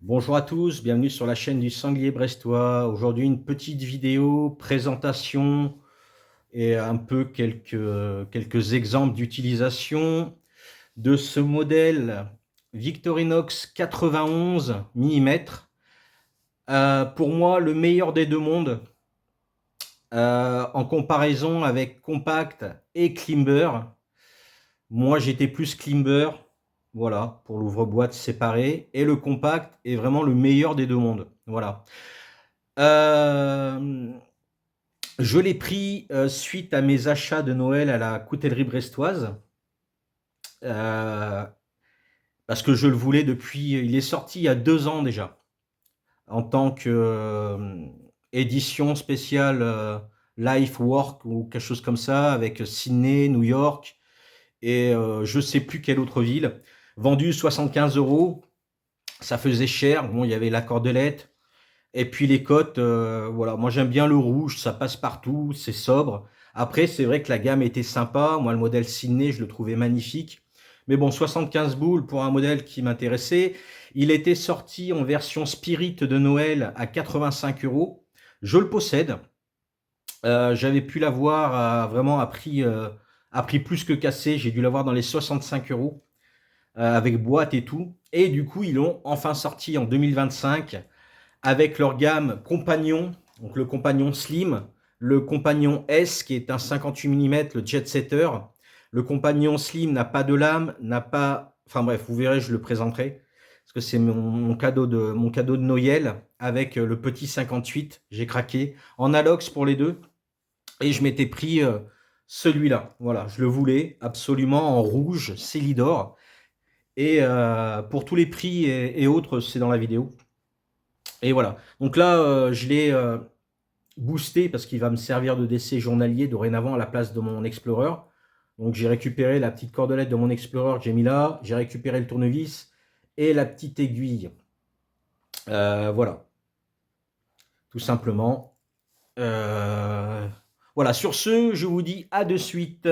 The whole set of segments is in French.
Bonjour à tous, bienvenue sur la chaîne du Sanglier Brestois. Aujourd'hui, une petite vidéo, présentation et un peu quelques exemples d'utilisation de ce modèle Victorinox 91 mm. Pour moi, le meilleur des deux mondes en comparaison avec Compact et Climber. Moi, j'étais plus Climber, voilà, pour l'ouvre-boîte séparé. Et le Compact est vraiment le meilleur des deux mondes. Voilà. Euh, je l'ai pris suite à mes achats de Noël à la coutellerie brestoise. euh, Parce que je le voulais depuis. Il est sorti il y a 2 ans déjà, en tant que édition spéciale Life Work ou quelque chose comme ça, avec Sydney, New York et je sais plus quelle autre ville. Vendu 75 euros, ça faisait cher. Bon, il y avait la cordelette. Et puis les côtes, voilà, moi j'aime bien le rouge, ça passe partout, c'est sobre. Après, c'est vrai que la gamme était sympa. Moi, le modèle Sydney, je le trouvais magnifique. Mais bon, 75 boules pour un modèle qui m'intéressait. Il était sorti en version Spirit de Noël à 85 euros. Je le possède. J'avais pu l'avoir vraiment à prix plus que cassé. J'ai dû l'avoir dans les 65 euros avec boîte et tout. Et du coup, ils l'ont enfin sorti en 2025 avec leur gamme Compagnon, donc le Compagnon Slim, le Compagnon S qui est un 58 mm, le Jet Setter. Le Compagnon Slim n'a pas de lame, n'a pas. Enfin bref, vous verrez, je le présenterai. Parce que c'est mon cadeau de Noël avec le petit 58. J'ai craqué en Alox pour les deux. Et je m'étais pris celui-là. Voilà, je le voulais absolument en rouge, Célidor. Et pour tous les prix et autres, c'est dans la vidéo. Et voilà. Donc là, je l'ai boosté parce qu'il va me servir de décès journalier dorénavant à la place de mon Explorer. Donc j'ai récupéré la petite cordelette de mon Explorer que j'ai mis là. J'ai récupéré le tournevis et la petite aiguille. Voilà, tout simplement. Voilà, sur ce, je vous dis à de suite.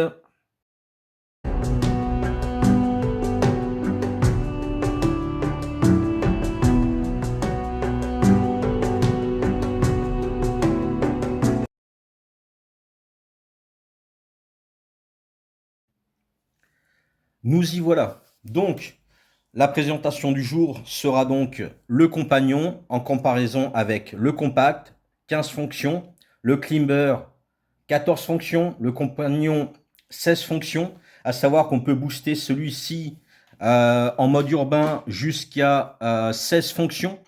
Nous y voilà. Donc, la présentation du jour sera donc le compagnon en comparaison avec le compact, 15 fonctions, le climber, 14 fonctions, le compagnon, 16 fonctions, à savoir qu'on peut booster celui-ci en mode urbain jusqu'à 16 fonctions.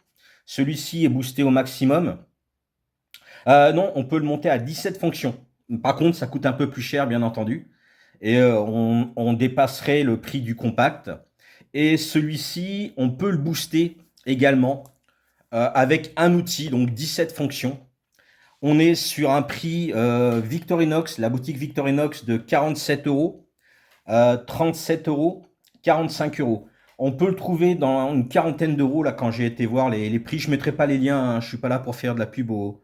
Celui-ci est boosté au maximum. Non, on peut le monter à 17 fonctions. Par contre, ça coûte un peu plus cher, bien entendu. Et on dépasserait le prix du compact. Et celui-ci, on peut le booster également avec un outil, donc 17 fonctions. On est sur un prix Victorinox, la boutique Victorinox de 47 euros, 37 euros, 45 euros. On peut le trouver dans une quarantaine d'euros là quand j'ai été voir les prix. Je ne mettrai pas les liens, hein, je ne suis pas là pour faire de la pub au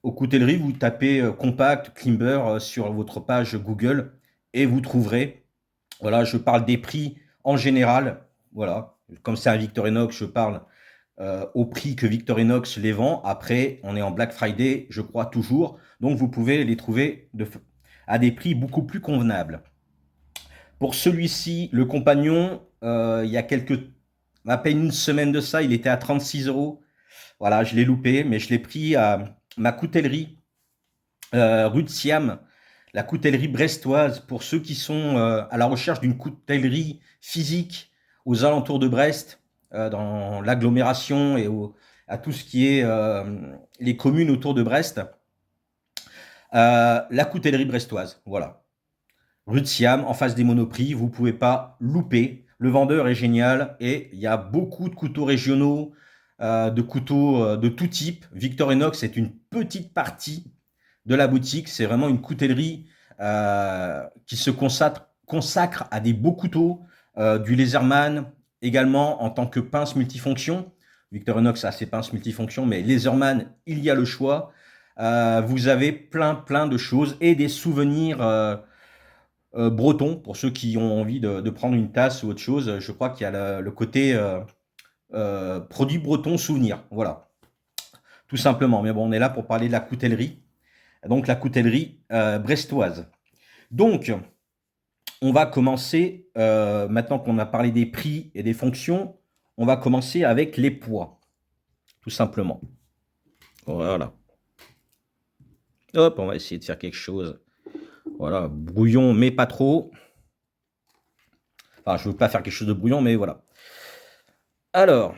coutellerie. Vous tapez Compact, Climber sur votre page Google et vous trouverez. Voilà, je parle des prix en général. Voilà, comme c'est un Victorinox, je parle au prix que Victorinox les vend. Après, on est en Black Friday, je crois toujours. Donc, vous pouvez les trouver à des prix beaucoup plus convenables. Pour celui-ci, le compagnon, il y a à peine une semaine de ça, il était à 36 euros. Voilà, je l'ai loupé, mais je l'ai pris à ma coutellerie rue de Siam, la coutellerie brestoise. Pour ceux qui sont à la recherche d'une coutellerie physique aux alentours de Brest, dans l'agglomération et à tout ce qui est les communes autour de Brest, la coutellerie brestoise, voilà. Rue de Siam, en face des Monoprix, vous ne pouvez pas louper. Le vendeur est génial et il y a beaucoup de couteaux régionaux, de couteaux de tout type. Victorinox est une petite partie de la boutique. C'est vraiment une coutellerie qui se consacre à des beaux couteaux, du Laserman également en tant que pince multifonction. Victorinox a ses pinces multifonctions, mais Laserman, il y a le choix. Vous avez plein de choses et des souvenirs bretons pour ceux qui ont envie de prendre une tasse ou autre chose. Je crois qu'il y a le côté produit breton souvenir. Voilà, tout simplement. Mais bon, on est là pour parler de la coutellerie. Donc la coutellerie brestoise. Donc, on va commencer, maintenant qu'on a parlé des prix et des fonctions, on va commencer avec les poids, tout simplement. Voilà. Hop, on va essayer de faire quelque chose. Voilà, brouillon, mais pas trop. Enfin, je ne veux pas faire quelque chose de brouillon, mais voilà. Alors,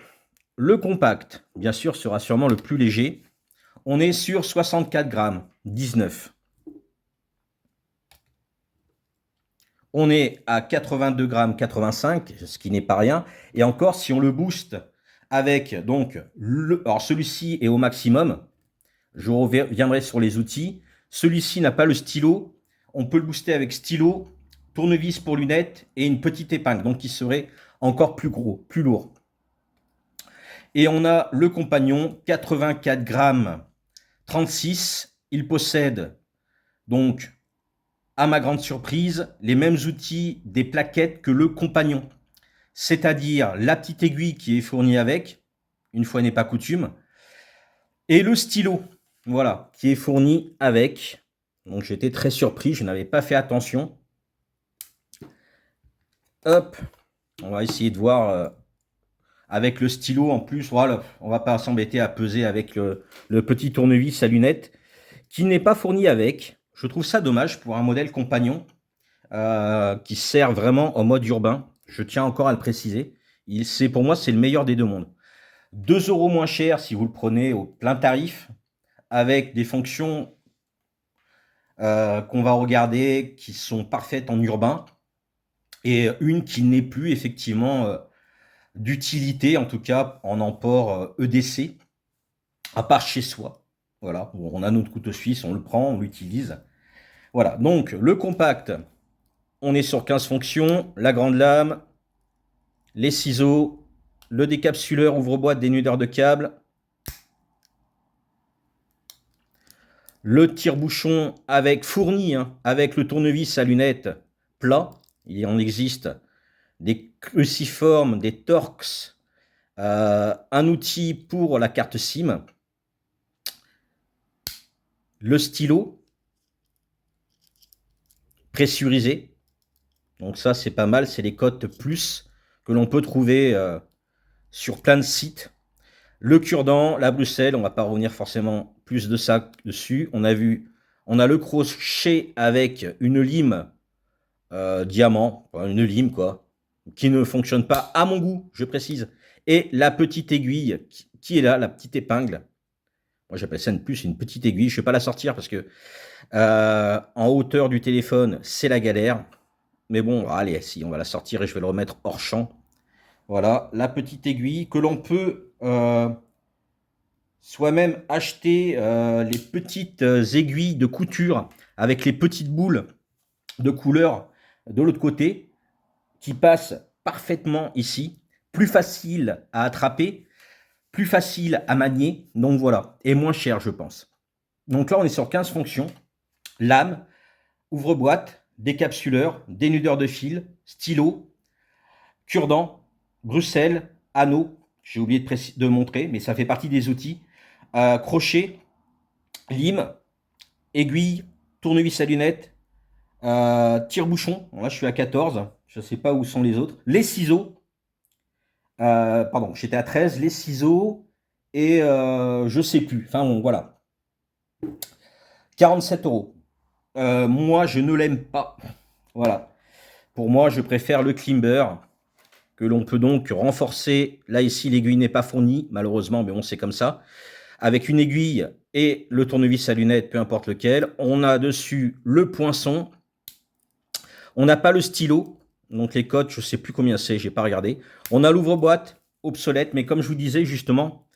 le compact, bien sûr, sera sûrement le plus léger. On est sur 64 grammes, 19. On est à 82 grammes, 85, ce qui n'est pas rien. Et encore, si on le booste avec, donc, alors celui-ci est au maximum. Je reviendrai sur les outils. Celui-ci n'a pas le stylo. On peut le booster avec stylo, tournevis pour lunettes et une petite épingle. Donc, il serait encore plus gros, plus lourd. Et on a le compagnon, 84 grammes, 36. Il possède donc, à ma grande surprise, les mêmes outils des plaquettes que le compagnon. C'est-à-dire la petite aiguille qui est fournie avec, une fois n'est pas coutume, et le stylo, voilà, qui est fourni avec. Donc j'étais très surpris, je n'avais pas fait attention. Hop, on va essayer de voir avec le stylo en plus. Voilà, on va pas s'embêter à peser avec le petit tournevis à lunettes qui n'est pas fourni avec. Je trouve ça dommage pour un modèle compagnon qui sert vraiment en mode urbain. Je tiens encore à le préciser. Pour moi, c'est le meilleur des deux mondes. 2 € moins cher si vous le prenez au plein tarif, avec des fonctions qu'on va regarder qui sont parfaites en urbain, et une qui n'est plus effectivement d'utilité, en tout cas en emport EDC, à part chez soi. Voilà, on a notre couteau suisse, on le prend, on l'utilise. Voilà, donc le compact, on est sur 15 fonctions, la grande lame, les ciseaux, le décapsuleur ouvre-boîte dénudeur de câble, le tire-bouchon avec fourni, avec le tournevis à lunettes plat. Il en existe des cruciformes, des Torx, un outil pour la carte SIM, le stylo pressurisé. Donc ça, c'est pas mal, c'est les cotes plus que l'on peut trouver sur plein de sites. Le cure-dent, la Bruxelles, on va pas revenir forcément plus de ça dessus. On a le crochet avec une lime diamant, une lime quoi, qui ne fonctionne pas à mon goût, je précise. Et la petite aiguille qui est là, la petite épingle. Moi j'appelle ça une petite aiguille. Je ne vais pas la sortir parce que en hauteur du téléphone, c'est la galère. Mais bon, allez, si, on va la sortir et je vais le remettre hors champ. Voilà, la petite aiguille que l'on peut soit même acheter les petites aiguilles de couture avec les petites boules de couleur de l'autre côté qui passent parfaitement ici. Plus facile à attraper, plus facile à manier. Donc voilà, et moins cher, je pense. Donc là, on est sur 15 fonctions. Lame, ouvre-boîte, décapsuleur, dénudeur de fil, stylo, cure-dent, Bruxelles, anneau, j'ai oublié de montrer, mais ça fait partie des outils, crochet, lime, aiguille, tournevis à lunettes, tire-bouchon, là je suis à 14, je ne sais pas où sont les autres, les ciseaux, pardon, j'étais à 13, les ciseaux, et je sais plus, enfin bon, voilà. 47 €. Moi, je ne l'aime pas. Voilà. Pour moi, je préfère le Climber, que l'on peut donc renforcer. Là, ici, l'aiguille n'est pas fournie, malheureusement, mais bon, c'est comme ça. Avec une aiguille et le tournevis à lunettes, peu importe lequel. On a dessus le poinçon. On n'a pas le stylo. Donc, les codes, je ne sais plus combien c'est, je n'ai pas regardé. On a l'ouvre-boîte, obsolète, mais comme je vous disais, justement,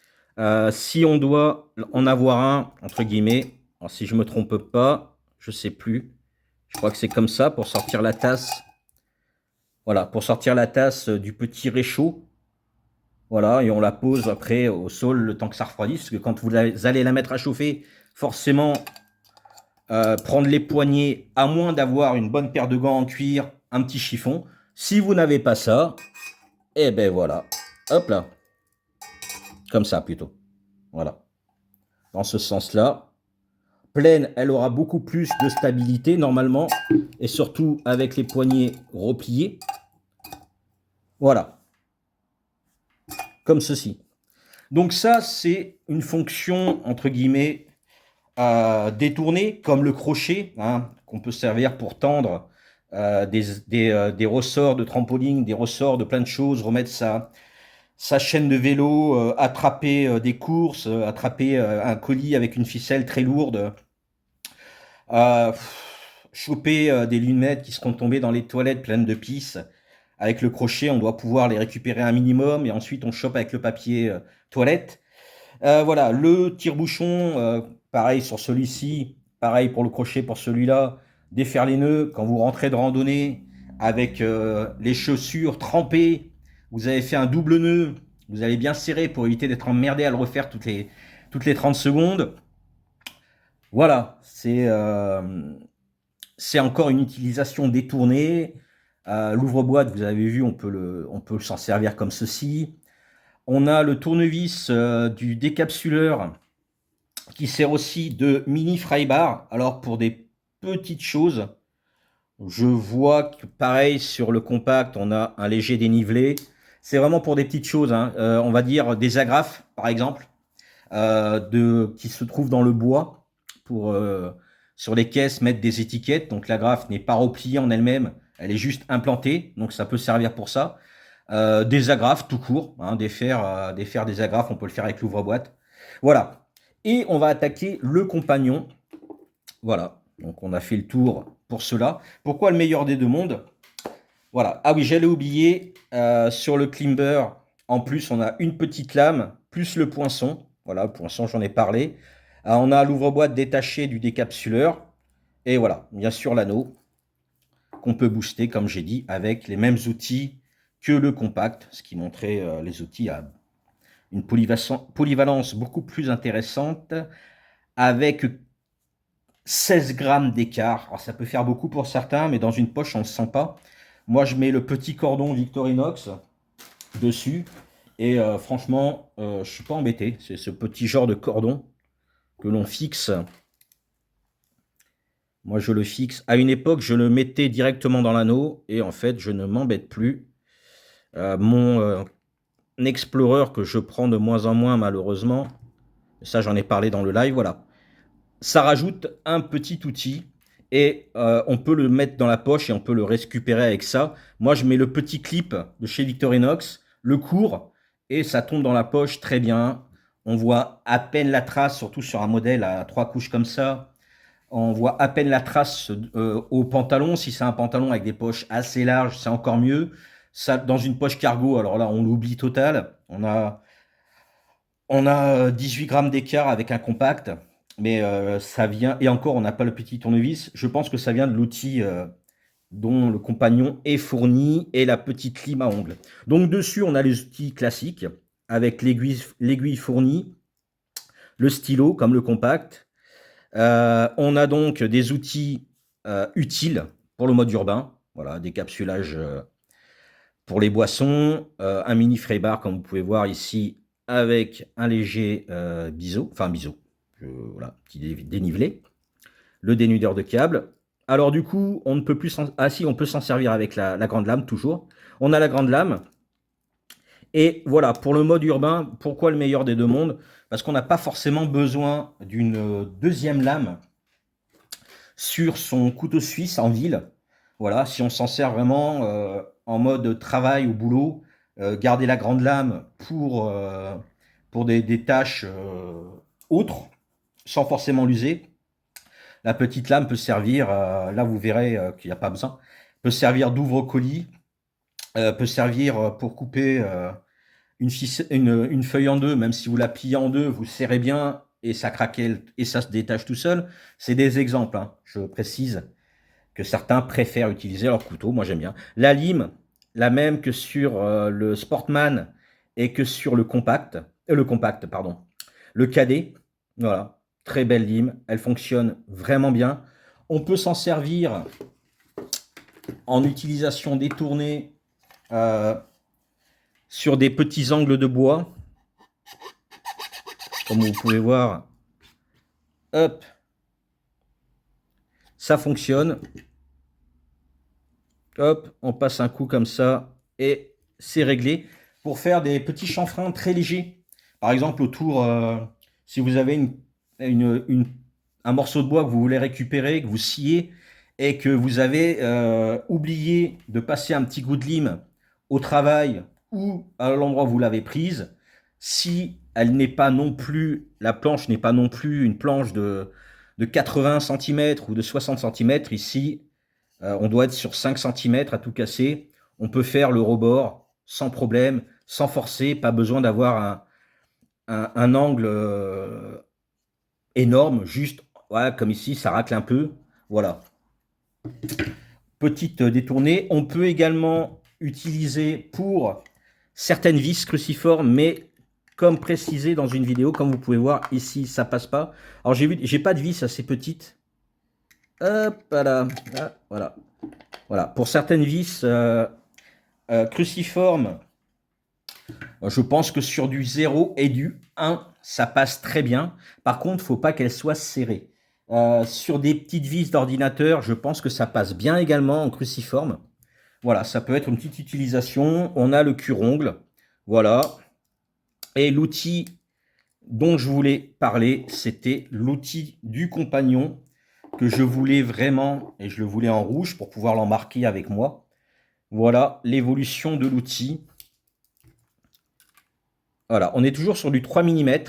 si on doit en avoir un, entre guillemets, alors si je ne me trompe pas, je ne sais plus. Je crois que c'est comme ça pour sortir la tasse. Voilà, pour sortir la tasse du petit réchaud. Voilà, et on la pose après au sol le temps que ça refroidisse. Parce que quand vous allez la mettre à chauffer, forcément, prendre les poignées, à moins d'avoir une bonne paire de gants en cuir, un petit chiffon. Si vous n'avez pas ça, eh ben voilà, hop là. Comme ça plutôt. Voilà. Dans ce sens-là. Pleine, elle aura beaucoup plus de stabilité normalement. Et surtout avec les poignets repliés. Voilà. Comme ceci. Donc ça, c'est une fonction, entre guillemets, détournée, comme le crochet, hein, qu'on peut servir pour tendre des ressorts de trampoline, des ressorts de plein de choses, remettre sa chaîne de vélo, attraper des courses, attraper un colis avec une ficelle très lourde, euh, choper des lunettes qui seront tombées dans les toilettes pleines de pisse. Avec le crochet, on doit pouvoir les récupérer un minimum et ensuite on chope avec le papier toilette. Voilà, le tire-bouchon, pareil sur celui-ci, pareil pour le crochet pour celui-là, défaire les nœuds quand vous rentrez de randonnée avec les chaussures trempées, vous avez fait un double nœud, vous allez bien serrer pour éviter d'être emmerdé à le refaire toutes les 30 secondes. Voilà, c'est encore une utilisation détournée. L'ouvre-boîte, vous avez vu, on peut s'en servir comme ceci. On a le tournevis du décapsuleur qui sert aussi de mini frybar. Alors pour des petites choses, je vois que pareil sur le compact, on a un léger dénivelé. C'est vraiment pour des petites choses, hein. On va dire des agrafes, par exemple, qui se trouvent dans le bois pour sur les caisses mettre des étiquettes. Donc l'agrafe n'est pas repliée en elle-même, elle est juste implantée, donc ça peut servir pour ça. Des agrafes tout court, hein, défaire des agrafes, on peut le faire avec l'ouvre-boîte. Voilà. Et on va attaquer le compagnon. Voilà. Donc on a fait le tour pour cela. Pourquoi le meilleur des deux mondes? Voilà. Ah oui, j'allais oublier, sur le climber, en plus on a une petite lame, plus le poinçon. Voilà, le poinçon, j'en ai parlé. On a l'ouvre-boîte détaché du décapsuleur. Et voilà, bien sûr l'anneau qu'on peut booster, comme j'ai dit, avec les mêmes outils que le compact, ce qui montrait les outils à une polyvalence beaucoup plus intéressante, avec 16 grammes d'écart. Alors ça peut faire beaucoup pour certains, mais dans une poche, on ne le sent pas. Moi, je mets le petit cordon Victorinox dessus, et franchement, je ne suis pas embêté. C'est ce petit genre de cordon que l'on fixe. Moi, je le fixe. À une époque, je le mettais directement dans l'anneau, et en fait, je ne m'embête plus. Mon Explorer que je prends de moins en moins malheureusement, ça j'en ai parlé dans le live, voilà. Ça rajoute un petit outil et on peut le mettre dans la poche et on peut le récupérer avec ça. Moi je mets le petit clip de chez Victorinox, le court, et ça tombe dans la poche très bien. On voit à peine la trace, surtout sur un modèle à 3 couches comme ça. On voit à peine la trace au pantalon. Si c'est un pantalon avec des poches assez larges, c'est encore mieux. Ça, dans une poche cargo, alors là, on l'oublie total. On a 18 grammes d'écart avec un compact, mais ça vient, et encore, on n'a pas le petit tournevis. Je pense que ça vient de l'outil dont le compagnon est fourni et la petite lime à ongles. Donc dessus, on a les outils classiques avec l'aiguille fournie, le stylo comme le compact. On a donc des outils utiles pour le mode urbain. Voilà, décapsulage pour les boissons, un mini Freybar, comme vous pouvez voir ici, avec un léger biseau, enfin biseau, voilà, petit dénivelé, le dénudeur de câble. Alors du coup, on ne peut plus ah si, on peut s'en servir avec la grande lame, toujours. On a la grande lame. Et voilà, pour le mode urbain, pourquoi le meilleur des deux mondes? Parce qu'on n'a pas forcément besoin d'une deuxième lame sur son couteau suisse en ville. Voilà, si on s'en sert vraiment en mode travail ou boulot, garder la grande lame pour des tâches autres, sans forcément l'user. La petite lame peut servir, là vous verrez qu'il n'y a pas besoin, peut servir d'ouvre-colis, peut servir pour couper une feuille en deux, même si vous la pliez en deux, vous serrez bien et ça craque et ça se détache tout seul. C'est des exemples, hein. Je précise que certains préfèrent utiliser leur couteau. Moi, j'aime bien. La lime, la même que sur le Sportman et que sur le compact, pardon. Le cadet, voilà, très belle lime. Elle fonctionne vraiment bien. On peut s'en servir en utilisation détournée sur des petits angles de bois. Comme vous pouvez voir, hop, ça fonctionne. Hop, on passe un coup comme ça et c'est réglé pour faire des petits chanfreins très légers. Par exemple, autour, si vous avez un morceau de bois que vous voulez récupérer, que vous sciez et que vous avez oublié de passer un petit goût de lime au travail ou à l'endroit où vous l'avez prise, si elle n'est pas non plus, la planche n'est pas non plus une planche de 80 cm ou de 60 cm, ici, on doit être sur 5 cm à tout casser. On peut faire le rebord sans problème, sans forcer, pas besoin d'avoir un angle énorme, juste voilà, comme ici, ça racle un peu. Voilà. Petite détournée. On peut également utiliser pour certaines vis cruciformes, mais comme précisé dans une vidéo, comme vous pouvez voir ici, ça passe pas. Alors j'ai pas de vis assez petite. Hop là, voilà. Voilà. Pour certaines vis cruciformes, je pense que sur du 0 et du 1, ça passe très bien. Par contre, il ne faut pas qu'elles soient serrées. Sur des petites vis d'ordinateur, je pense que ça passe bien également en cruciforme. Voilà, ça peut être une petite utilisation. On a le cure-ongle. Voilà. Et l'outil dont je voulais parler, c'était l'outil du compagnon que je voulais vraiment, et je le voulais en rouge pour pouvoir l'embarquer avec moi. Voilà l'évolution de l'outil. Voilà, on est toujours sur du 3 mm.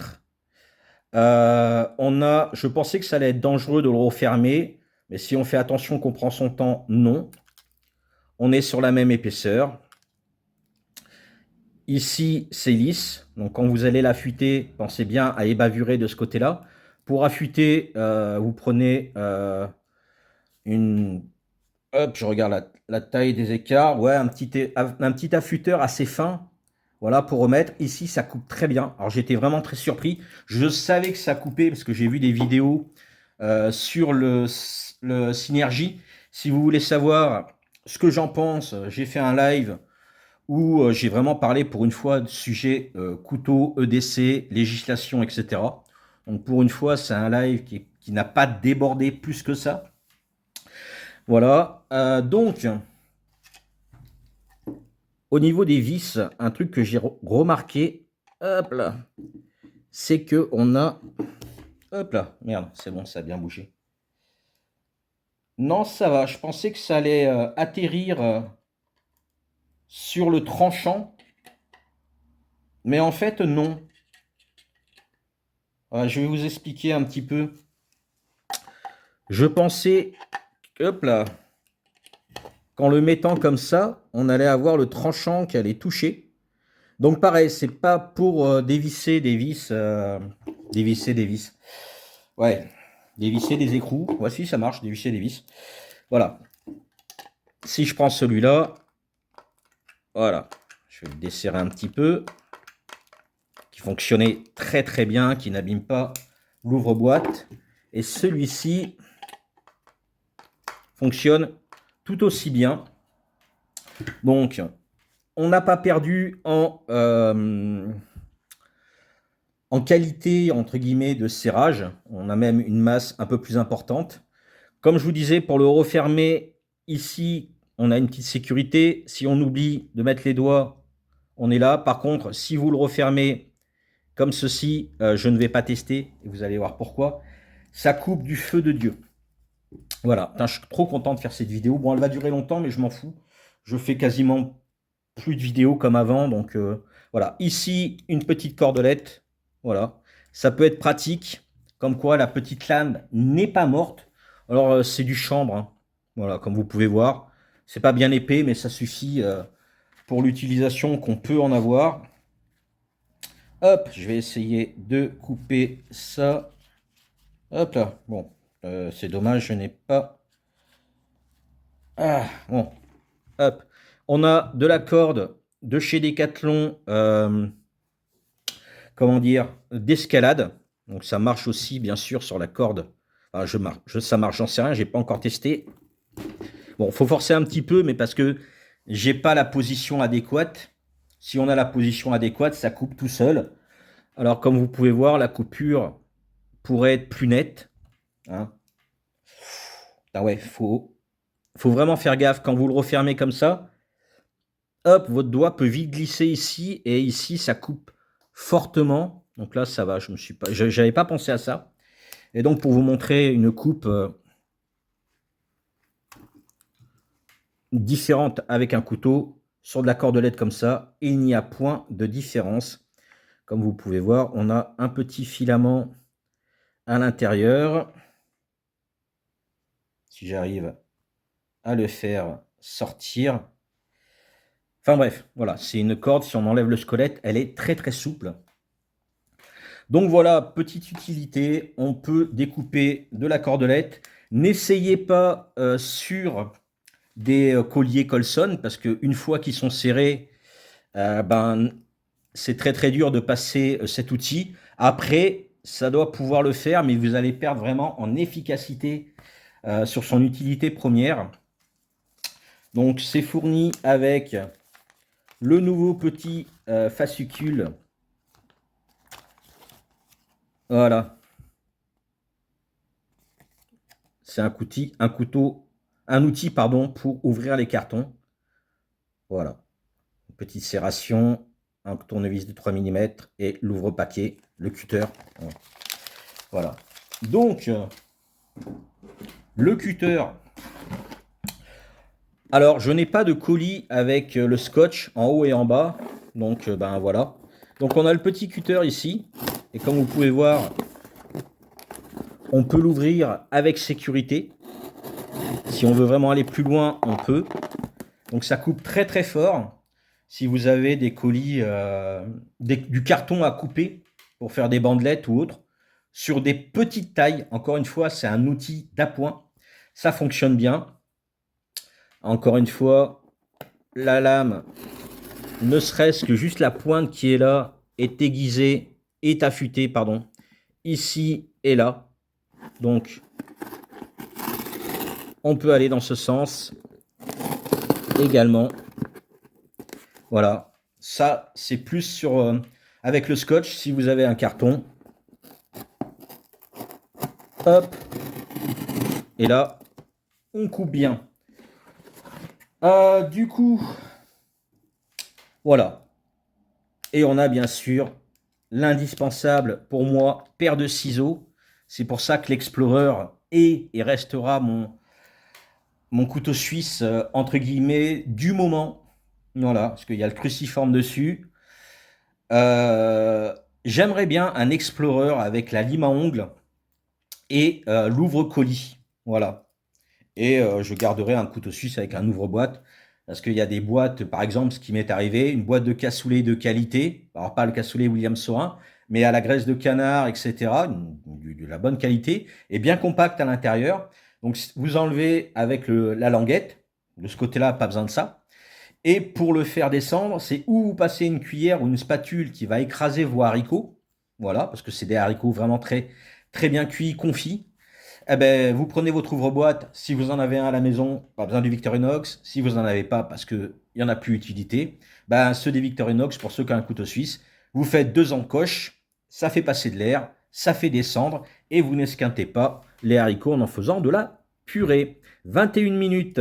Je pensais que ça allait être dangereux de le refermer, mais si on fait attention qu'on prend son temps, non. On est sur la même épaisseur. Ici, c'est lisse. Donc, quand vous allez l'affûter, pensez bien à ébavurer de ce côté-là. Pour affûter, vous prenez une... Hop, je regarde la taille des écarts. Ouais, un petit affûteur assez fin. Voilà, pour remettre. Ici, ça coupe très bien. Alors, j'étais vraiment très surpris. Je savais que ça coupait parce que j'ai vu des vidéos sur le Synergy. Si vous voulez savoir ce que j'en pense, j'ai fait un live où j'ai vraiment parlé pour une fois de sujet couteau, EDC, législation, etc. Donc, pour une fois, c'est un live qui n'a pas débordé plus que ça. Voilà. Donc, au niveau des vis, un truc que j'ai remarqué, hop là, c'est que on a, hop là, merde, c'est bon, ça a bien bougé. Non, ça va. Je pensais que ça allait atterrir sur le tranchant, mais en fait non. Je vais vous expliquer un petit peu. Je pensais, hop là, qu'en le mettant comme ça, on allait avoir le tranchant qui allait toucher. Donc pareil, c'est pas pour dévisser des vis, dévisser des vis. Ouais, dévisser des écrous. Voici, ça marche, dévisser des vis. Voilà. Si je prends celui-là, voilà, je vais le desserrer un petit peu, qui fonctionnait très très bien, qui n'abîme pas l'ouvre-boîte. Et celui-ci fonctionne tout aussi bien. Donc, on n'a pas perdu en qualité, entre guillemets, de serrage. On a même une masse un peu plus importante. Comme je vous disais, pour le refermer, ici, on a une petite sécurité. Si on oublie de mettre les doigts, on est là. Par contre, si vous le refermez comme ceci, je ne vais pas tester. Et vous allez voir pourquoi. Ça coupe du feu de Dieu. Voilà. Putain, je suis trop content de faire cette vidéo. Bon, elle va durer longtemps, mais je m'en fous. Je fais quasiment plus de vidéos comme avant. Donc, voilà. Ici, une petite cordelette. Voilà. Ça peut être pratique. Comme quoi, la petite lame n'est pas morte. Alors, c'est du chanvre. Hein. Voilà, comme vous pouvez voir. C'est pas bien épais, mais ça suffit pour l'utilisation qu'on peut en avoir. Hop, je vais essayer de couper ça. Hop là. Bon, c'est dommage, je n'ai pas... Ah, bon. Hop. On a de la corde de chez Decathlon, comment dire, d'escalade. Donc ça marche aussi, bien sûr, sur la corde. Enfin, ça marche, j'en sais rien, j'ai pas encore testé. Bon, faut forcer un petit peu, mais parce que j'ai pas la position adéquate. Si on a la position adéquate, ça coupe tout seul. Alors, comme vous pouvez voir, la coupure pourrait être plus nette, hein. Ah ouais, faut vraiment faire gaffe quand vous le refermez comme ça. Hop, votre doigt peut vite glisser ici et ici ça coupe fortement. Donc là, ça va, j'avais pas pensé à ça. Et donc pour vous montrer une coupe différente avec un couteau sur de la cordelette comme ça, il n'y a point de différence. Comme vous pouvez voir, on a un petit filament à l'intérieur. Si j'arrive à le faire sortir. Enfin bref, voilà, c'est une corde, si on enlève le squelette, elle est très très souple. Donc voilà, petite utilité, on peut découper de la cordelette. N'essayez pas sur des colliers Colson, parce qu'une fois qu'ils sont serrés, ben, c'est très très dur de passer cet outil. Après, ça doit pouvoir le faire, mais vous allez perdre vraiment en efficacité sur son utilité première. Donc c'est fourni avec le nouveau petit fascicule. Voilà, c'est un outil pardon, pour ouvrir les cartons. Voilà, une petite serration, un tournevis de 3 mm et l'ouvre-paquet, le cutter. Voilà. Donc, le cutter. Alors, je n'ai pas de colis avec le scotch en haut et en bas. Donc, ben voilà. Donc, on a le petit cutter ici. Et comme vous pouvez voir, on peut l'ouvrir avec sécurité. Si on veut vraiment aller plus loin, on peut. Donc, ça coupe très très fort. Si vous avez des colis, du carton à couper pour faire des bandelettes ou autre, sur des petites tailles, encore une fois, c'est un outil d'appoint. Ça fonctionne bien. Encore une fois, la lame, ne serait-ce que juste la pointe qui est là, est aiguisée, est affûtée, pardon, ici et là. Donc, on peut aller dans ce sens également. Voilà, ça c'est plus sur avec le scotch. Si vous avez un carton, hop, et là, on coupe bien. Du coup, voilà. Et on a bien sûr l'indispensable pour moi, paire de ciseaux. C'est pour ça que l'Explorer est et restera mon couteau suisse, entre guillemets, du moment. Voilà, parce qu'il y a le cruciforme dessus. Euh, J'aimerais bien un Explorer avec la lime à ongles et l'ouvre-colis. Voilà. Et je garderai un couteau suisse avec un ouvre-boîte. Parce qu'il y a des boîtes, par exemple, ce qui m'est arrivé, une boîte de cassoulet de qualité, alors pas le cassoulet William Saurin, mais à la graisse de canard, etc., de la bonne qualité, et bien compact à l'intérieur. Donc vous enlevez avec la languette, de ce côté-là, pas besoin de ça. Et pour le faire descendre, c'est où vous passez une cuillère ou une spatule qui va écraser vos haricots, voilà, parce que c'est des haricots vraiment très, très bien cuits, confits. Eh ben, vous prenez votre ouvre-boîte, si vous en avez un à la maison, pas besoin du Victorinox. Si vous n'en avez pas parce qu'il n'y en a plus utilité, ben, ceux des Victorinox, pour ceux qui ont un couteau suisse, vous faites deux encoches, ça fait passer de l'air, ça fait descendre, et vous n'esquintez pas les haricots en faisant de la purée. 21 minutes,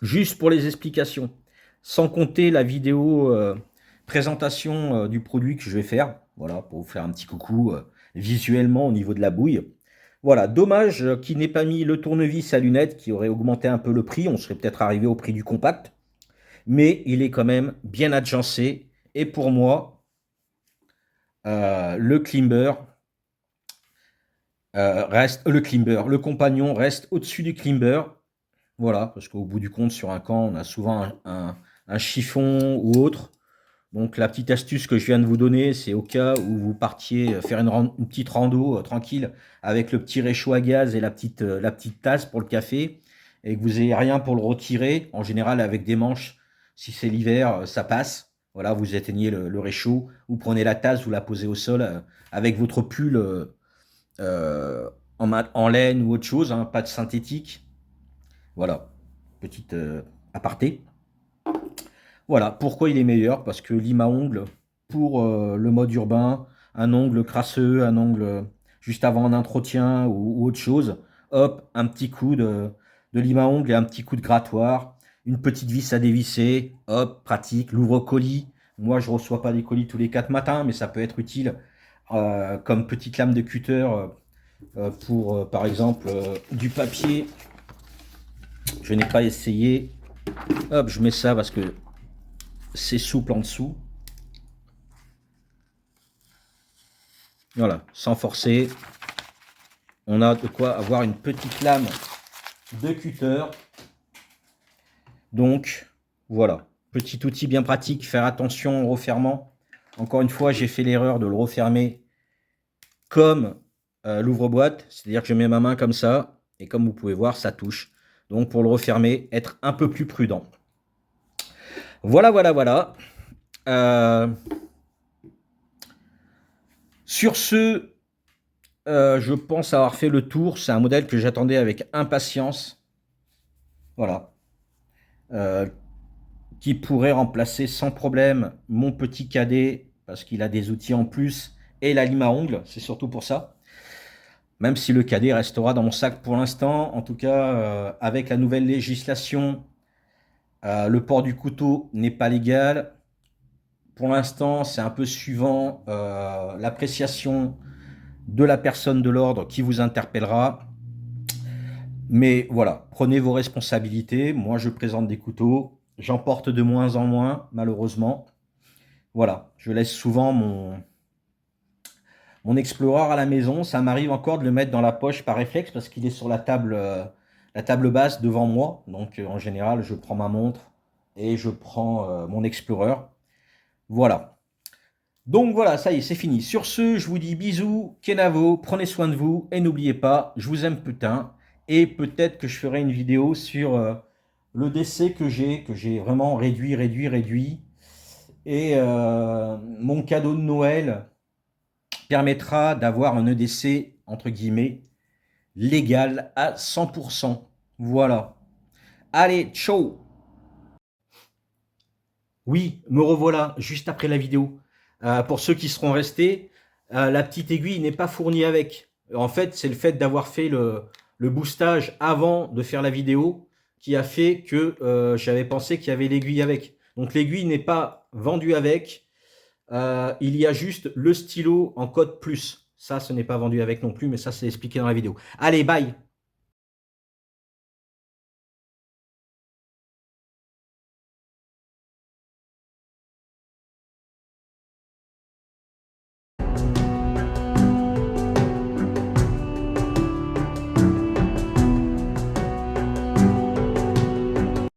juste pour les explications, sans compter la vidéo présentation du produit que je vais faire, voilà, pour vous faire un petit coucou visuellement au niveau de la bouille. Voilà, dommage qu'il n'ait pas mis le tournevis à lunettes qui aurait augmenté un peu le prix. On serait peut-être arrivé au prix du compact. Mais il est quand même bien agencé. Et pour moi, le climber le compagnon reste au-dessus du climber. Voilà, parce qu'au bout du compte, sur un camp, on a souvent un chiffon ou autre. Donc la petite astuce que je viens de vous donner, c'est au cas où vous partiez faire une petite rando tranquille avec le petit réchaud à gaz et la petite tasse pour le café et que vous n'ayez rien pour le retirer. En général, avec des manches, si c'est l'hiver, ça passe. Voilà, vous éteignez le réchaud, vous prenez la tasse, vous la posez au sol avec votre pull en laine ou autre chose, hein, pas de synthétique. Voilà, petite aparté. Voilà, pourquoi il est meilleur? Parce que lime à ongles, pour le mode urbain, un ongle crasseux, un ongle juste avant un entretien ou autre chose. Hop, un petit coup de lime à ongles et un petit coup de grattoir. Une petite vis à dévisser. Hop, pratique. L'ouvre-colis. Moi, je ne reçois pas des colis tous les 4 matins, mais ça peut être utile comme petite lame de cutter pour, par exemple, du papier. Je n'ai pas essayé. Hop, je mets ça parce que c'est souple en dessous. Voilà, sans forcer. On a de quoi avoir une petite lame de cutter. Donc, voilà. Petit outil bien pratique. Faire attention au refermement. Encore une fois, j'ai fait l'erreur de le refermer comme l'ouvre-boîte. C'est-à-dire que je mets ma main comme ça. Et comme vous pouvez voir, ça touche. Donc, pour le refermer, être un peu plus prudent. Voilà, voilà, voilà. Sur ce, je pense avoir fait le tour. C'est un modèle que j'attendais avec impatience. Voilà. Qui pourrait remplacer sans problème mon petit cadet parce qu'il a des outils en plus et la lime à ongles. C'est surtout pour ça. Même si le cadet restera dans mon sac pour l'instant. En tout cas, avec la nouvelle législation, le port du couteau n'est pas légal. Pour l'instant, c'est un peu suivant l'appréciation de la personne de l'ordre qui vous interpellera. Mais voilà, prenez vos responsabilités. Moi, je présente des couteaux. J'en porte de moins en moins, malheureusement. Voilà, je laisse souvent mon Explorer à la maison. Ça m'arrive encore de le mettre dans la poche par réflexe parce qu'il est sur la table basse devant moi. Donc, en général, je prends ma montre et je prends mon Explorer. Voilà. Donc voilà, ça y est, c'est fini. Sur ce, je vous dis bisous, Kenavo, prenez soin de vous et n'oubliez pas, je vous aime putain. Et peut-être que je ferai une vidéo sur le décès que j'ai vraiment réduit. Et mon cadeau de Noël permettra d'avoir un EDC, entre guillemets, légal à 100%. Voilà. Allez, ciao. Oui, me revoilà, juste après la vidéo. Pour ceux qui seront restés, la petite aiguille n'est pas fournie avec. En fait, c'est le fait d'avoir fait le boostage avant de faire la vidéo qui a fait que j'avais pensé qu'il y avait l'aiguille avec. Donc l'aiguille n'est pas vendue avec. Il y a juste le stylo en code plus. Ça, ce n'est pas vendu avec non plus, mais ça, c'est expliqué dans la vidéo. Allez, bye!